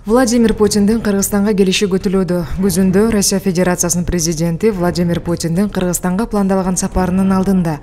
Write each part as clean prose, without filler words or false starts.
Владимир Путиндин Кыргызстанга келиши күтүлүүдө. Күзүндө Россия Федерациясынын президенти Владимир Путиндин Кыргызстанга пландалаган сапарынын алдында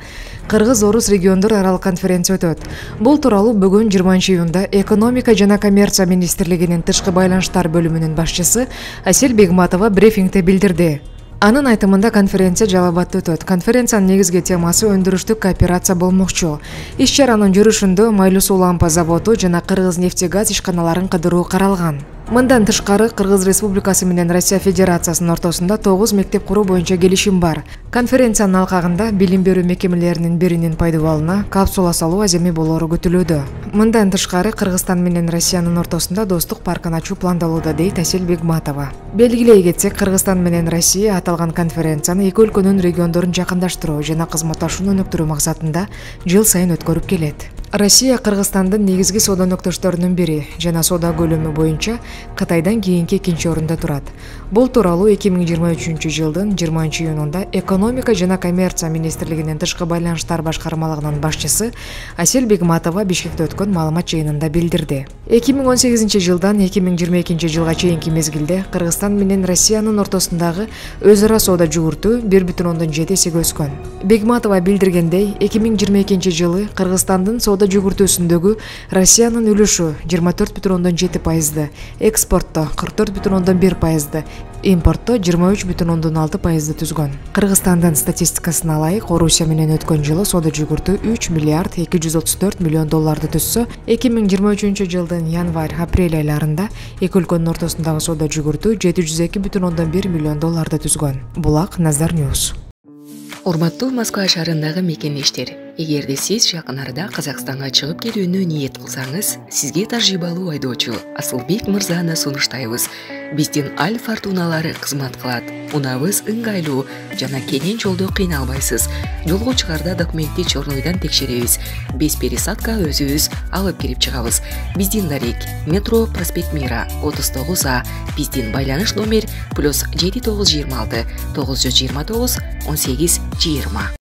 Кыргыз-Орус региондор аралык конференция өтөт. Бул тууралуу бүгүн 20-июнда экономика жана коммерция министрлигинин тышкы байланыштар бөлүмүнүн башчысы Асель Бегматова брифингде билдирди. Анын айтымында конференция Жалал-Абадта өтөт. Конференциянын негизги темасы өндүрүштүк кооперация болмокчу. Иш-чаранын жүрүшүндө Майлуу суу лампа заводу жана Кыргыз-нефтегаз ишканаларын кыдыруу каралган. Мындан тышкары Кыргыз Республикасы менен Россия Федерациясынын ортосунда 9 мектеп куруу боюнча келишим бар. Конференциянын алкагында билим берүү мекемелеринин биринин пайдаланууна капсула салуу аземи болоору күтүлүүдө. Мындан тышкары Кыргызстан менен Россиянын ортосунда достук паркын ачуу пландалууда, дейт Асель Бегматова. Белгилей кетсек, Кыргызстан менен Россия аталган конференцияны эки өлкөнүн региондорун жакындаштыруу жана кызматташууну өнүктүрүү максатында жыл сайын өткөрүп келет. Россия Кыргызстандын негизги соода өнөктөштөрүнүн бири жана соода көлөмү боюнча Кытайдан кийинки экинчи орунда турат. Бул тууралуу 2023-жылдын 20-июнунда экономика жана коммерция министрлигинин тышкы байланыштар башкармалыгынын башчысы Асель Бегматова Бишкекте өткөн маалымат жыйынында билдирди. 2018-жылдан 2022-жылга чейинки мезгилде Кыргызстан менен Россиянын ортосундагы өз ара соода жүгүртүү 1,7 эсеге өскөн. Бегматова билдиргендей, 2022-жылы Кыргызстандын соода жүгүртүүсүндөгү Россиянын үлүшү 24,7%, экспортто 44,1%, импортто 23,6% түзгөн. Кыргызстандын статистикасына ылайык, Орусия менен өткөн жылы соода жүгүртүү 3 миллиард 234 миллион долларды түзсө, 2023-жылдын январь-апрель айларында эки өлкөнүн ортосундагы соода жүгүртүү 702,1 миллион долларды түзгөн. Булак Назар Ньюс. Урматтуу Москва шаарындагы мекендештер, эгерде сиз жакын арада Казакстанга чыгып келүүнү ниет кылсаңыз, сизге тажрыйбалуу айдоочу Асылбек мырзаны сунуштайбыз. Биздин Аль Фортуналары кызмат кылат. Унабыз ыңгайлуу жана кенен жолдо кыйналбайсыз. Жолго чыгарда документти чорнойдон текшеребиз. Без пересадка өзүбүз алып кирип чыгабыз. Биздин дарек метро проспект Мира 39А. Биздин байланыш номер +7926 929 1820.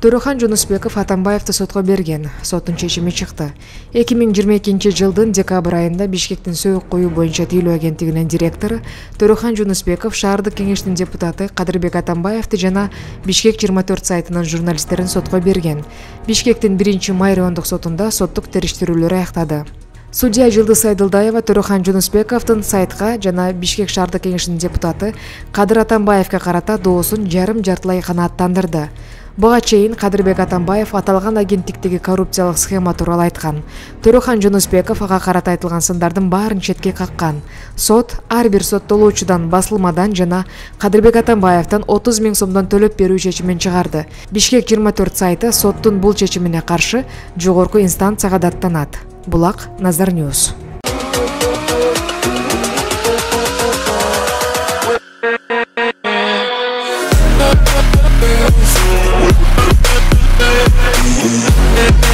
Төрөхан Жунусбеков Атамбаевди сотко берген. Соттун чечими чыкты. 2022-жылдын декабрь айында Бишкектин сөөк коюу боюнча тейлөө агенттигинин директору Төрөхан Жунусбеков шаардык кеңештин депутаты Кадырбек Атамбаевди жана Бишкек 24 сайтынын журналисттерин сотко берген. Бишкектин 1-май райондук сотунда соттук териштирүүлөр аяктады. Судья Жылдыз Айдылдаева Төрөхан Жунусбековдун сайтка жана Бишкек шаардык кеңешинин депутаты Кадыр Атамбаевге карата доосун жартылай канааттандырды. Буга чейин Кадырбек Атамбаев аталган агенттиктеги коррупциялык схема тууралуу айткан. Төрөхан Жунусбеков ага карата айтылган сындардын баарын четке каккан. Сот ар бир соттолуучудан басылмадан жана Кадырбек Атамбаевден 30 000 сомдон төлөп берүү чечимин чыгарды. Бишкек 24 сайты соттун бул чечимине каршы жогорку инстанцияга даттанат. Булак Назар Ньюс. Yeah.